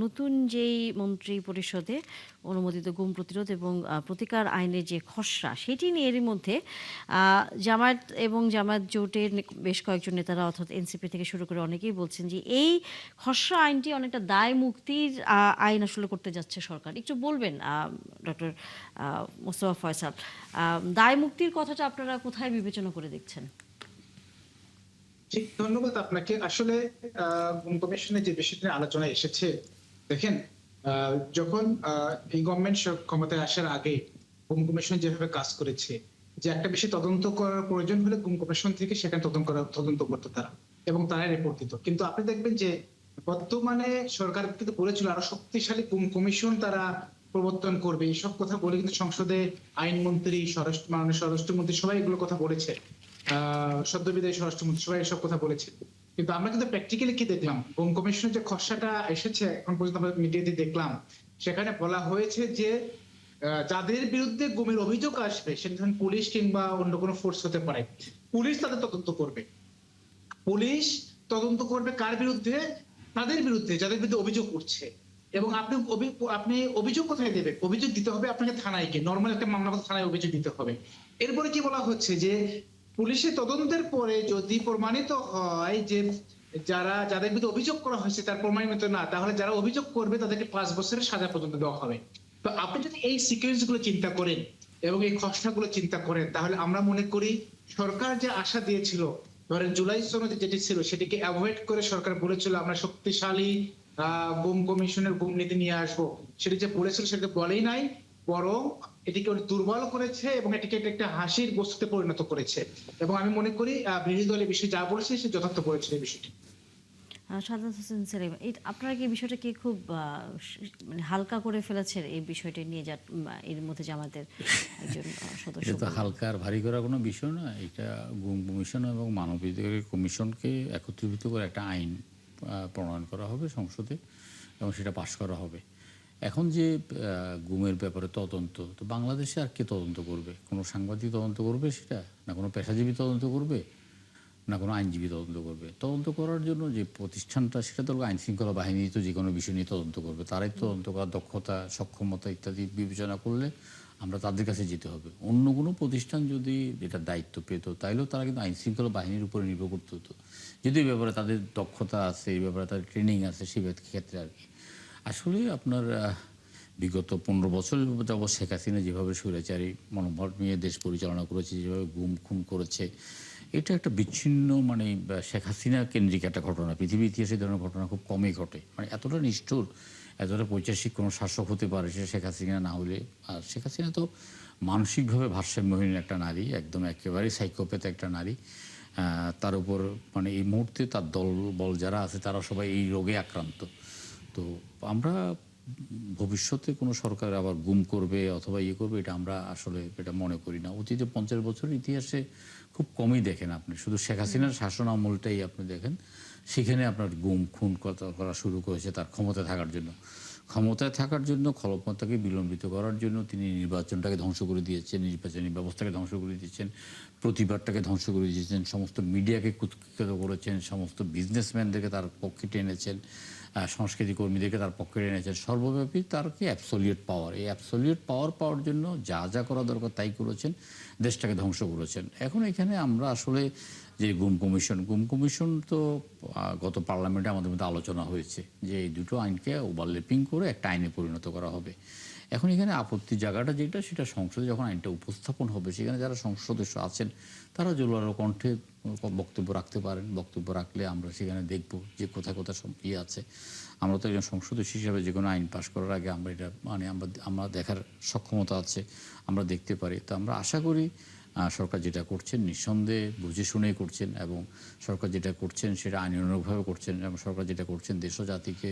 নতুন যেই মন্ত্রী পরিষদে অনুমোদিত গুম প্রতিরোধ এবং প্রতিকার আইনের যে খসড়া সেটি নিয়ে এরই মধ্যে জামায়াত এবং জামায়াত জোটের বেশ কয়েকজন নেতারা অর্থাৎ এনসিপি থেকে শুরু করে অনেকেই বলছেন যে এই খসড়া আইনটি অনেকটা দায় মুক্তির আইন আসলে করতে যাচ্ছে সরকার। একটু বলবেন ডক্টর মোস্তফা ফয়সাল, দায় মুক্তির কথাটা আপনারা কোথায় বিবেচনা করে দেখছেন? জি, ধন্যবাদ আপনাকে। আসলে গুম কমিশনে যে বিষয়টি নিয়ে আলোচনা এসেছে, দেখেন, যখন এই গভর্নমেন্ট ক্ষমতায় আসার আগে গুম কমিশন যেভাবে কাজ করেছে, যে একটা বিষয় তদন্ত করার প্রয়োজন হলে গুম কমিশন থেকে সেখানে তদন্ত করতো তারা, এবং তারা রিপোর্ট দিত। কিন্তু আপনি দেখবেন যে বর্তমানে সরকার কিন্তু বলেছিল আরো শক্তিশালী গুম কমিশন তারা প্রবর্তন করবে, এইসব কথা বলে কিন্তু সংসদে আইনমন্ত্রী, মাননীয় স্বরাষ্ট্রমন্ত্রী সবাই এগুলো কথা বলেছে। সদ্যবিদায়ী স্বরাষ্ট্রমন্ত্রী সবাই এসব কথা বলেছে। কিন্তু আমরা কিন্তু প্র্যাকটিক্যালি কি দেখলাম, গুম কমিশনের যে খসড়াটা এসেছে এখন পর্যন্ত আমরা মিডিয়াতে দেখলাম, সেখানে বলা হয়েছে যে যাদের বিরুদ্ধে গুমের অভিযোগ আসবে, সেটা ধরেন পুলিশ কিংবা অন্য কোনো ফোর্স হতে পারে, পুলিশ তাদের তদন্ত করবে। পুলিশ তদন্ত করবে কার বিরুদ্ধে? তাদের বিরুদ্ধে যাদের বিরুদ্ধে অভিযোগ উঠছে। এবং আপনি অভিযোগ কোথায় দেবেন? অভিযোগ দিতে হবে আপনাকে থানায় গিয়ে, নর্মাল একটা মামলা থানায় অভিযোগ দিতে হবে। এরপরে কি বলা হচ্ছে যে পুলিশের তদন্তের পরে যদি প্রমাণিত হয় যে যাদের বিরুদ্ধে অভিযোগ করা হয়েছে তার প্রমাণিত না, তাহলে যারা অভিযোগ করবে তাদেরকে 5 বছরের সাজা পর্যন্ত দেওয়া হবে। তো আপনি যদি এই সিকোয়েন্স গুলো চিন্তা করেন এবং এই খসড়াগুলো চিন্তা করেন, তাহলে আমরা মনে করি সরকার যে আশা দিয়েছিল, ধরেন জুলাই সনদে যেটি ছিল সেটিকে অ্যাভয়েড করে সরকার বলেছিল আমরা শক্তিশালী গুম কমিশনের গুম নীতি নিয়ে আসবো, সেটি যে বলেছিল সেটা বলেই নাই, বরং এটিকে দুর্বল করেছে এবং এটিকে একটা হাসির বস্তুতে পরিণত করেছে। এবং আমি মনে করি বিরোধী দলের বিষয়ে যা বলেছে সে যথার্থ বলেছে এই বিষয়টি। সাজ্জাদ হোসেন সেলিম, আপনারা কি বিষয়টা কি খুব মানে হালকা করে ফেলেছেন এই বিষয়টি নিয়ে, যা এর মধ্যে জামাতের একজন সদস্য এটা তো বললেন? হালকা আর ভারী করা কোনো বিষয় না। এটা গুম কমিশন এবং মানবাধিকার কমিশনকে একত্রীভূত করে একটা আইন প্রণয়ন করা হবে সংসদে এবং সেটা পাশ করা হবে। এখন যে গুমের ব্যাপারে তদন্ত, তো বাংলাদেশে আর কে তদন্ত করবে? কোনো সাংবাদিক তদন্ত করবে সেটা, না কোনো পেশাজীবী তদন্ত করবে, না কোনো আইনজীবী তদন্ত করবে? তদন্ত করার জন্য যে প্রতিষ্ঠানটা, সেটা তো আইন শৃঙ্খলা বাহিনী তো যে কোনো বিষয় নিয়ে তদন্ত করবে। তারাই তদন্ত করার দক্ষতা, সক্ষমতা ইত্যাদি বিবেচনা করলে আমরা তাদের কাছে যেতে হবে। অন্য কোনো প্রতিষ্ঠান যদি এটা দায়িত্ব পেত, তাইলেও তারা কিন্তু আইন শৃঙ্খলা বাহিনীর উপরে নির্ভর করতে হতো। যদি এই ব্যাপারে তাদের দক্ষতা আছে, এই ব্যাপারে তাদের ট্রেনিং আছে, সেই ক্ষেত্রে আর কি। আসলে আপনার বিগত 15 বছর যাবৎ শেখ হাসিনা যেভাবে স্বৈরাচারী মনোভাব নিয়ে দেশ পরিচালনা করেছে, যেভাবে গুম খুন করেছে, এটা একটা বিচ্ছিন্ন, মানে শেখ হাসিনা কেন্দ্রিক একটা ঘটনা। পৃথিবীর ইতিহাসে ধরনের ঘটনা খুব কমই ঘটে। মানে এতটা নিষ্ঠুর, এতটা পৈশাসিক কোনো শাসক হতে পারে সেটা শেখ হাসিনা না হলে। আর শেখ হাসিনা তো মানসিকভাবে ভারসাম্যহীন একটা নারী, একদম একেবারেই সাইকোপ্যাথ একটা নারী। তার উপর মানে এই মুহূর্তে তার দল বল যারা আছে তারা সবাই এই রোগে আক্রান্ত। তো আমরা ভবিষ্যতে কোনো সরকার আবার গুম করবে অথবা ইয়ে করবে, এটা আমরা আসলে এটা মনে করি না। অতীতে 50 বছরের ইতিহাসে খুব কমই দেখেন আপনি, শুধু শেখ হাসিনার শাসন আমলটাই আপনি দেখেন, সেখানে আপনার গুম খুন করা শুরু করেছে তার ক্ষমতায় থাকার জন্য। ক্ষমতায় থাকার জন্য, ক্ষমতাকে বিলম্বিত করার জন্য তিনি নির্বাচনটাকে ধ্বংস করে দিয়েছেন, নির্বাচনী ব্যবস্থাকে ধ্বংস করে দিয়েছেন, প্রতিবাদটাকে ধ্বংস করে দিয়েছেন, সমস্ত মিডিয়াকে কুৎসিত করেছেন, সমস্ত বিজনেসম্যানদেরকে তার পক্ষে টেনেছেন, সংস্কৃতি কর্মীদেরকে তার পক্ষে এনেছেন। সর্বব্যাপী তার কি অ্যাবসোলিউট পাওয়ার, এই অ্যাবসোলিউট পাওয়ার পাওয়ার জন্য যা যা করা দরকার তাই করেছেন, দেশটাকে ধ্বংস করেছেন। এখন এখানে আমরা আসলে যে গুম কমিশন তো গত পার্লামেন্টে আমাদের মধ্যে আলোচনা হয়েছে যে এই দুটো আইনকে ওভারল্যাপিং করে একটা আইনে পরিণত করা হবে। এখন এখানে আপত্তির জায়গাটা যেটা, সেটা সংসদে যখন আইনটা উপস্থাপন হবে, সেখানে যারা সংসদ সদস্য আছেন তারা জোরালো কণ্ঠে বক্তব্য রাখতে পারেন। বক্তব্য রাখলে আমরা সেখানে দেখব যে কোথায় কোথায় সব ইয়ে আছে। আমরা তো একজন সংসদ সদস্য হিসাবে যে কোনো আইন পাশ করার আগে আমরা এটা মানে আমরা দেখার সক্ষমতা আছে, আমরা দেখতে পারি। তো আমরা আশা করি সরকার যেটা করছেন নিঃসন্দেহে বুঝে শুনেই করছেন, এবং সরকার যেটা করছেন সেটা আইনানুগভাবে করছেন, এবং সরকার যেটা করছেন দেশ ও জাতিকে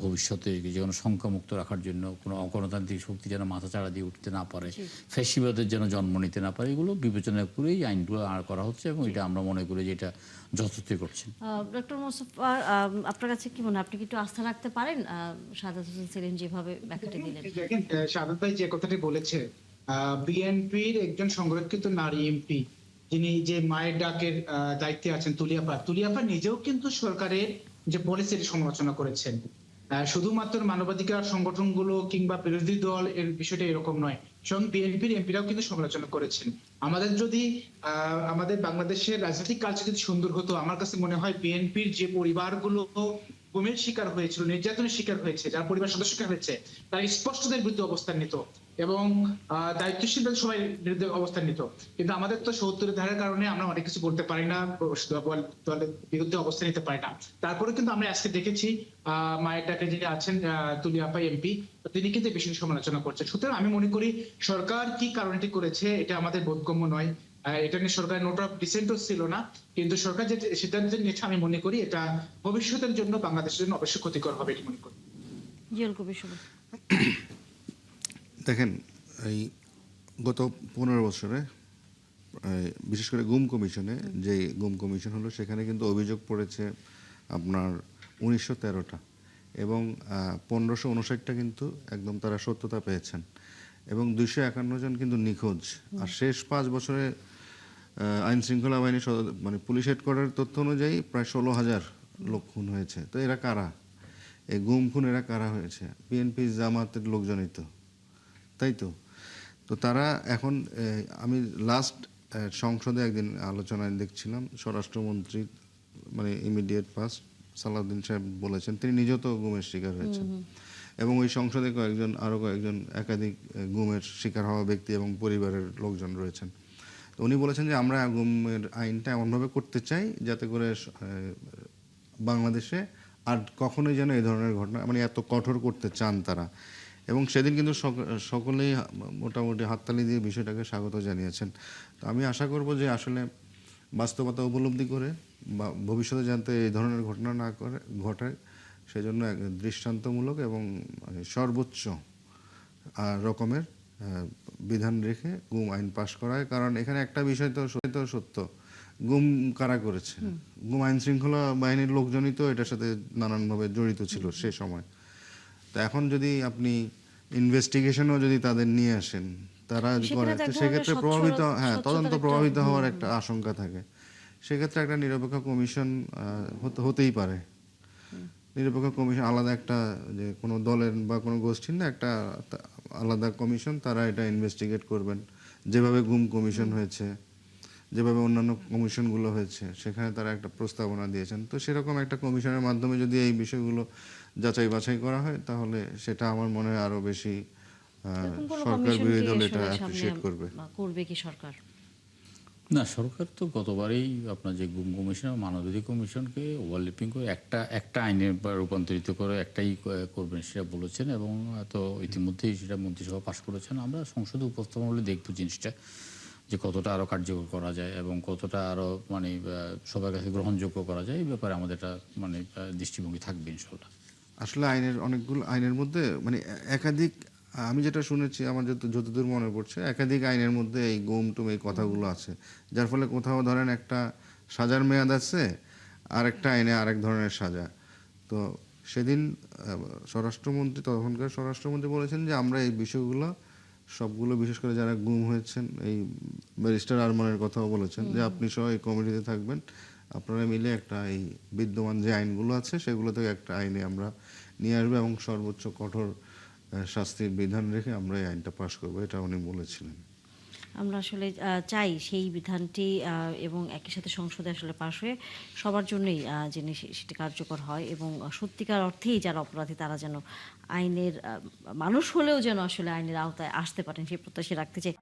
ভবিষ্যতে যে কোনো শঙ্কামুক্ত রাখার জন্য, কোনো অগণতান্ত্রিক শক্তি যেন মাথাচাড়া দিয়ে উঠতে না পারে, ফ্যাসিবাদের যেন জন্ম নিতে না পারে, এগুলো বিবেচনা করেই আইনগুলো করা হচ্ছে, এবং এটা আমরা মনে করি যে এটা যথার্থই করছেন। ডক্টর মোস্তফা, আপনার কাছে কি মনে হয়, আপনি কি একটু আস্থা রাখতে পারেন সাজ্জাদ হোসেন সেলিম যেভাবে ব্যাখ্যাটা দিলেন? দেখেন, সাদত ভাই যে কথাটি বলেছে, বিএনপির একজন সংরক্ষিত নারী এমপি, যিনি যে মায়ের ডাকের দায়িত্বে আছেন, তুলিয়াপা নিজেও কিন্তু সরকারের যে পলিসির সমালোচনা করেছেন। শুধুমাত্র মানবাধিকার সংগঠনগুলো কিংবা বিরোধী দল এর বিষয়টা এরকম নয়, স্বয়ং বিএনপির এমপিরাও কিন্তু সমালোচনা করেছেন। আমাদের যদি আমাদের বাংলাদেশের রাজনৈতিক কালচার যদি সুন্দর হতো, আমার কাছে মনে হয় বিএনপির যে পরিবারগুলো গুমের শিকার হয়েছিল, নির্যাতনের শিকার হয়েছে, যার পরিবার সদস্য হয়েছে, তারা স্পষ্টদের বিরুদ্ধে অবস্থান নিত এবং দায়িত্বশীলদের সবাই বিরুদ্ধে অবস্থান নিত। কিন্তু আমাদের তো ৭০ ধারার কারণে আমরা অনেক কিছু করতে পারি না, দলের বিরুদ্ধে অবস্থান নিতে পারি না। তারপরে কিন্তু আমরা আজকে দেখেছি মায়ের ডাকে যিনি আছেন তুলি আপা এমপি, তিনি কিন্তু বিষয়ে সমালোচনা করছেন। সুতরাং আমি মনে করি সরকার কি কারণটি করেছে এটা আমাদের বোধগম্য নয়। এটা নিয়ে সরকার নোট অফ ডিসেন্টও ছিল না, কিন্তু সরকার যে সিদ্ধান্ত নিয়েছে আমি মনে করি এটা ভবিষ্যতের জন্য বাংলাদেশের জন্য অবশ্যই ক্ষতিকর হবে এটি মনে করি। জিয়াউল কবির সুমন। দেখেন, এই গত ১৫ বছরে বিশেষ করে গুম কমিশনে, যে গুম কমিশন হলো সেখানে কিন্তু অভিযোগ পড়েছে আপনার ১৯১৩টা এবং ১৫৫৯টা কিন্তু একদম তারা সত্যতা পেয়েছেন এবং ২৫১ জন কিন্তু নিখোঁজ। আর শেষ ৫ বছরে আইন শৃঙ্খলা বাহিনী মানে পুলিশ হেডকোয়ার্টারের তথ্য অনুযায়ী প্রায় ১৬,০০০ লোক খুন হয়েছে। তো এরা কারা? এই গুম খুন এরা কারা হয়েছে? বিএনপি জামাতের লোকজনই তো, তাই তো। তো তারা এখন আমি লাস্ট সংসদে একদিন আলোচনায় দেখছিলাম, স্বরাষ্ট্রমন্ত্রী মানে ইমিডিয়েট পাস্ট সালাউদ্দিন সাহেব বলেছেন তিনি নিজেও তো গুমের শিকার হয়েছেন এবং ওই সংসদে আরো কয়েকজন একাধিক গুমের শিকার হওয়া ব্যক্তি এবং পরিবারের লোকজন রয়েছেন। তো উনি বলেছেন যে আমরা গুমের আইনটা এমনভাবে করতে চাই যাতে করে বাংলাদেশে আর কখনোই যেন এই ধরনের ঘটনা, মানে এত কঠোর করতে চান তারা। এবং সেদিন কিন্তু সকলেই মোটামুটি হাততালি দিয়ে বিষয়টাকে স্বাগত জানিয়েছেন। তো আমি আশা করব যে আসলে বাস্তবতা উপলব্ধি করে বা ভবিষ্যতে যাতে এই ধরনের ঘটনা না ঘটে সেজন্য দৃষ্টান্তমূলক এবং সর্বোচ্চ রকমের বিধান রেখে গুম আইন পাশ করায়। কারণ এখানে একটা বিষয় তো সত্য, গুম কারা করেছে? গুম আইন শৃঙ্খলা বাহিনীর লোকজনই তো এটার সাথে নানানভাবে জড়িত ছিল সে সময়। তো এখন যদি আপনি ইনভেস্টিগেশনও যদি তাদের নিয়ে আসেন, তারা করে, সেক্ষেত্রে প্রভাবিত, তদন্ত প্রভাবিত হওয়ার একটা আশঙ্কা থাকে। সেক্ষেত্রে একটা নিরপেক্ষ কমিশন হতেই পারে। নিরপেক্ষ কমিশন আলাদা একটা, যে কোনো দলের বা কোনো গোষ্ঠীর না, একটা আলাদা কমিশন, তারা এটা ইনভেস্টিগেট করবেন। যেভাবে গুম কমিশন হয়েছে, যেভাবে অন্যান্য কমিশনগুলো হয়েছে, সেখানে তারা একটা প্রস্তাবনা দিয়েছেন। তো সেরকম একটা কমিশনের মাধ্যমে যদি এই বিষয়গুলো যাচাই বাছাই করা হয়, তাহলে সেটা আমার মনে হয় আরো বেশি সরকার বিরোধী দল এটা অ্যাপ্রিশিয়েট করবে। করবে কি সরকার? না, সরকার তো গতবারই আপনার যে গুম কমিশন মানবাধিকার কমিশনকে ওভারল্যাপিং করে একটা আইনে রূপান্তরিত করে একটাই করবেন সেটা বলেছেন এবং তো ইতিমধ্যেই সেটা মন্ত্রিসভা পাশ করেছেন। আমরা সংসদে উপস্থাপন হলে দেখব জিনিসটা যে কতটা আরো কার্যকর করা যায় এবং কতটা আরো মানে সবার কাছে গ্রহণযোগ্য করা যায়, এই ব্যাপারে আমাদের একটা মানে দৃষ্টিভঙ্গি থাকবে ইনশাআল্লাহ। আসলে অনেকগুলো আইনের মধ্যে মানে একাধিক, আমি যেটা শুনেছি আমার যতদূর মনে পড়ছে, একাধিক আইনের মধ্যে এই গুম টুম এই কথাগুলো আছে, যার ফলে কোথাও ধরেন একটা সাজার মেয়াদ আছে আর একটা আইনে আরেক ধরনের সাজা। তো সেদিন তখনকার স্বরাষ্ট্রমন্ত্রী বলেছেন যে আমরা এই বিষয়গুলো সবগুলো, বিশেষ করে যারা গুম হয়েছেন, এই ব্যারিস্টার আরমানের কথাও বলেছেন যে আপনি সহ এই কমিটিতে থাকবেন, আপনারা মিলে একটা এই বিদ্যমান যে আইনগুলো আছে সেগুলো থেকে একটা আইনে আমরা নিয়ে আসবো এবং সর্বোচ্চ কঠোর শাস্তির বিধান রেখে আমরা এই আইনটা পাশ করবো, এটা উনি বলেছিলেন। আমরা আসলে চাই সেই বিধানটি এবং একই সাথে সংসদে আসলে পাশ হয়ে সবার জন্যই যেন সেটি কার্যকর হয় এবং সত্যিকার অর্থেই যারা অপরাধী তারা যেন আইনের মানুষ হলেও যেন আসলে আইনের আওতায় আসতে পারেন সেই প্রত্যাশা রাখতে চাই।